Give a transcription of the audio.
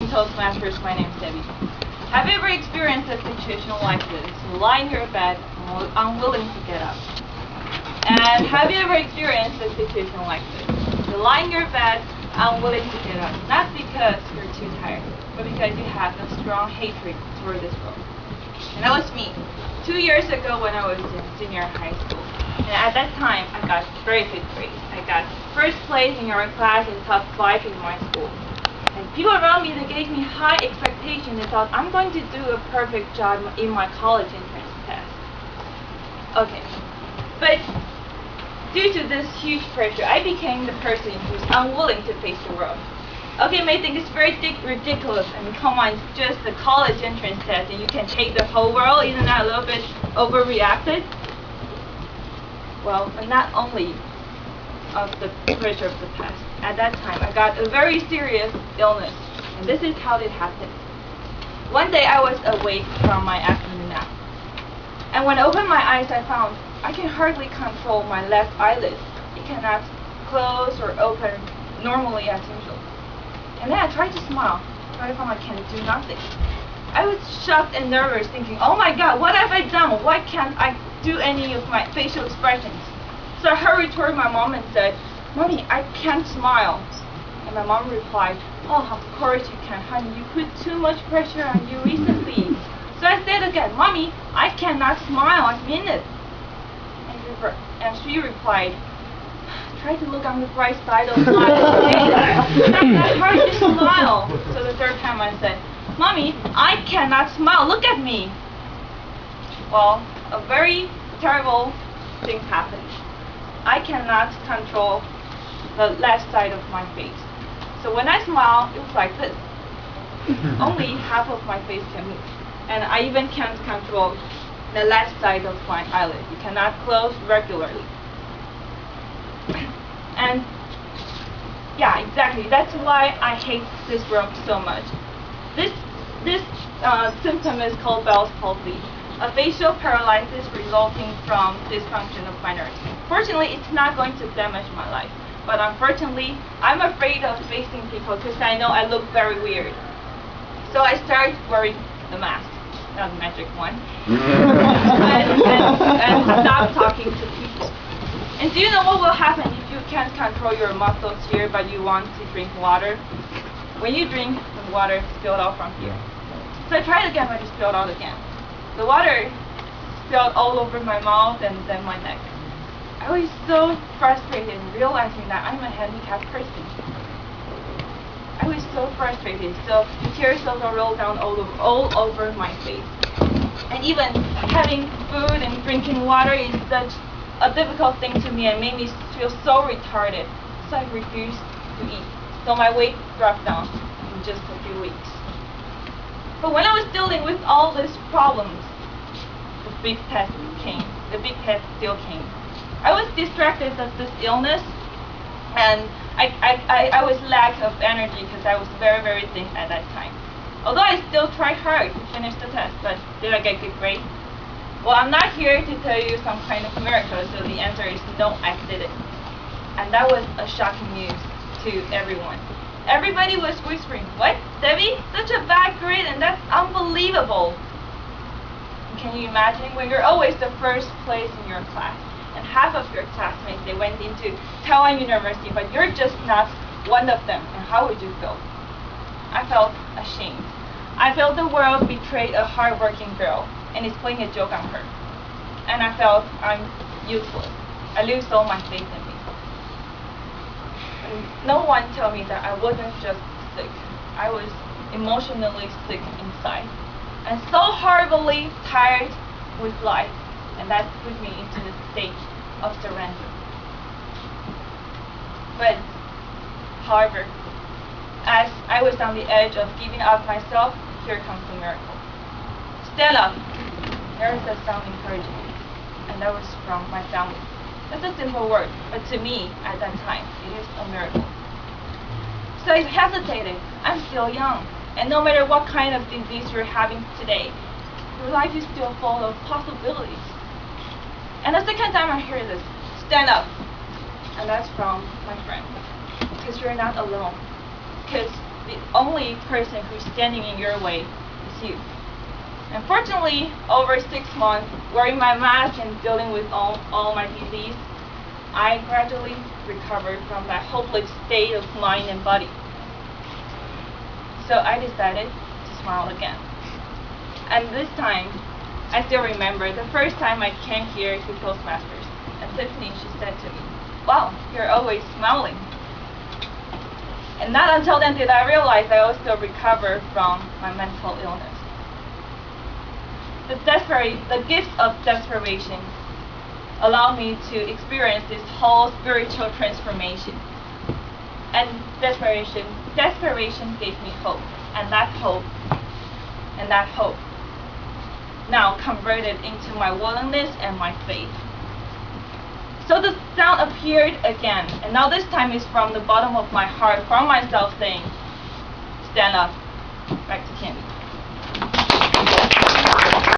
Toastmasters. My name is Debbie. Have you ever experienced a situation like this? You lie in your bed, unwilling to get up. And have you ever experienced a situation like this? You lie in your bed, unwilling to get up. Not because you're too tired, but because you have a strong hatred toward this world. And that was me. 2 years ago when I was in junior high school. And at that time, I got very good grades. I got first place in our class and top 5 in my school. And people around me, they gave me high expectations. They thought I'm going to do a perfect job in my college entrance test. Okay, but due to this huge pressure, I became the person who's unwilling to face the world. Okay, you may think it's very ridiculous. I mean, come on, it's just a college entrance test and you can take the whole world. Isn't that a little bit overreacted? Well, but not only of the pressure of the past. At that time, I got a very serious illness, and this is how it happened. One day, I was awake from my afternoon nap, and when I opened my eyes, I found I can hardly control my left eyelid. It cannot close or open normally as usual. And then I tried to smile, but I found I can do nothing. I was shocked and nervous, thinking, oh my God, what have I done? Why can't I do any of my facial expressions? So I hurried toward my mom and said, Mommy, I can't smile. And my mom replied, oh, of course you can, honey. You put too much pressure on you recently. So I said again, Mommy, I cannot smile. I mean it. And she replied, try to look on the bright side of life. It's not that hard to smile. So the third time I said, Mommy, I cannot smile. Look at me. Well, a very terrible thing happened. I cannot control the left side of my face. So when I smile, it was like this. Only half of my face can move. And I even can't control the left side of my eyelid. It cannot close regularly. And yeah, exactly. That's why I hate this world so much. This symptom is called Bell's palsy, a facial paralysis resulting from dysfunction of my nerves. Fortunately, it's not going to damage my life. But unfortunately, I'm afraid of facing people because I know I look very weird. So I started wearing the mask, not the magic one, and stop talking to people. And do you know what will happen if you can't control your muscles here, but you want to drink water? When you drink, the water spilled out from here. So I tried again, but it spilled out again. The water spilled all over my mouth and then my neck. I was so frustrated realizing that I'm a handicapped person. I was so frustrated, so the tears also rolled down all over my face. And even having food and drinking water is such a difficult thing to me and made me feel so retarded. So I refused to eat. So my weight dropped down in just a few weeks. But when I was dealing with all these problems, the big test came. The big test still came. I was distracted of this illness, and I was lack of energy because I was very, very thin at that time. Although I still tried hard to finish the test, but did I get good grade? Well, I'm not here to tell you some kind of miracle, so the answer is no, I didn't. And that was a shocking news to everyone. Everybody was whispering, what, Debbie? Such a bad grade, and that's unbelievable. Can you imagine when you're always the first place in your class? And half of your classmates, they went into Taiwan University, but you're just not one of them. And how would you feel? I felt ashamed. I felt the world betrayed a hardworking girl and is playing a joke on her. And I felt I'm useless. I lose all my faith in me. And no one told me that I wasn't just sick. I was emotionally sick inside. And so horribly tired with life. And that put me into the state of surrender. But, however, as I was on the edge of giving up myself, here comes the miracle. Stand up. There is a sound encouraging me, and that was from my family. That's a simple word, but to me, at that time, it is a miracle. So I hesitated. I'm still young, and no matter what kind of disease you're having today, your life is still full of possibilities. And the second time I hear this, stand up. And that's from my friend. Because you're not alone. Because the only person who's standing in your way is you. Unfortunately, over 6 months, wearing my mask and dealing with all my disease, I gradually recovered from that hopeless state of mind and body. So I decided to smile again. And this time, I still remember the first time I came here to Toastmasters. And Tiffany, she said to me, "Wow, you're always smiling." And not until then did I realize I also recovered from my mental illness. The gift of desperation allowed me to experience this whole spiritual transformation. And desperation gave me hope. And that hope now converted into my willingness and my faith. So the sound appeared again, and now this time is from the bottom of my heart, from myself saying, "Stand up." Back to Candy.